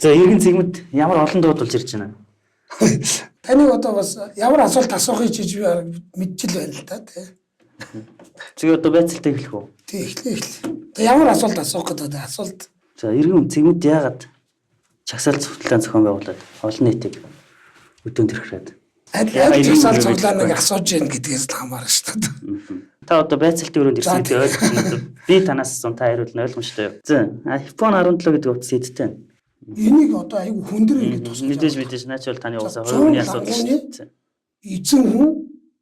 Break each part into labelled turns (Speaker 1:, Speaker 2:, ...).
Speaker 1: За иргэн цэгмэд ямар олон дуудулж ирж байна.
Speaker 2: Таны одоо бас ямар асуулт асуухыг чиж би мэдчихэл байна л да тий.
Speaker 1: Чи одоо байцалтай эхлэх үү?
Speaker 2: Тий эхлэе. Одоо ямар асуулт асуух гэдэг асуулт.
Speaker 1: За иргэн цэгмэд яагаад чагсаалт цогцлын зохион байгуулад олон нийтийг өдөөнд тэрхрээд.
Speaker 2: Аль чагсаалт цогцлооныг асууж гин гэдгээс л хамаарна шүү дээ.
Speaker 1: Та одоо байцаалтын өрөөнд ирсэн гэдэг ойлгож байна. Би танаас асуусан та хариулна ойлгомжтой. За iPhone 17 гэдэг утас эдтэй.
Speaker 2: Энийг одоо айгүй хүндэр ингэж тусгаж.
Speaker 1: Мэдээж наач бол таны уусаа хувийн асуудал шүү дээ.
Speaker 2: Эзэн хүн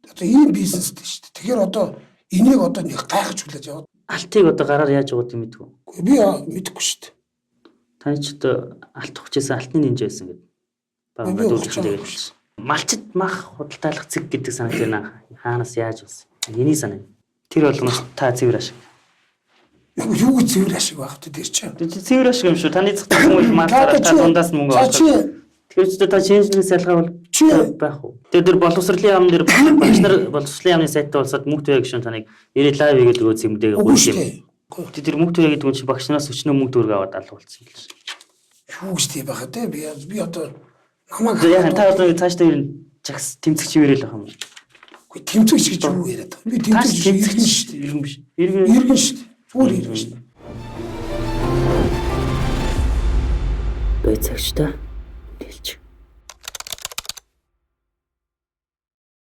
Speaker 2: одоо ийм бизнестэй шүү дээ. Тэгэхээр одоо энийг одоо нэг гайхаж хүлээж яваад.
Speaker 1: Алтыг одоо гараар яаж яваад юм мэдгүй.
Speaker 2: Би мэдэхгүй шүү дээ.
Speaker 1: Таны ч одоо алт ухажсэн алтны нинж байсан гэдэг. Багад үлдсэн тэгээд. Малчит мах худалдаалах цэг гэдэг санагд байна. Хаанаас яаж болсон? Эний санаа. Тэр болгоноос та цэвэр ашиг.
Speaker 2: Юу цэвэр ашиг байх вэ тэр чинь?
Speaker 1: Цэвэр ашиг юм шүү. Таны зах хүмүүс мартаараа та дундаас мөнгө олох. Тэгэхээр ч та шинжлэх салгаа бол байх уу? Тэр боловсролын яам дээр багш нар боловсролын яамны сайттай болсод мөнгө төвөө гişүн таныг ирээд лайв хийгээд өгөөс юмдээ гуйж юм. Тэр мөнгө төвөө гэдэг нь чи багшнаас өчнөө мөнгө төгрөг аваад алга болсон юм шиг.
Speaker 2: Юу гэжтэй байх те би одоо намайг
Speaker 1: яа та одоо цааш дээр жагс тэмцэгч ирэл байх юм.
Speaker 2: Үгүй тэмцэгч гэж юу яриад байгаа. Би тэмцэгч иргэн шүү дээ.
Speaker 1: Иргэн биш.
Speaker 2: Иргэн шүү дээ. Зүгээр иргэн шүү дээ.
Speaker 1: Байцаагчтай хэлж.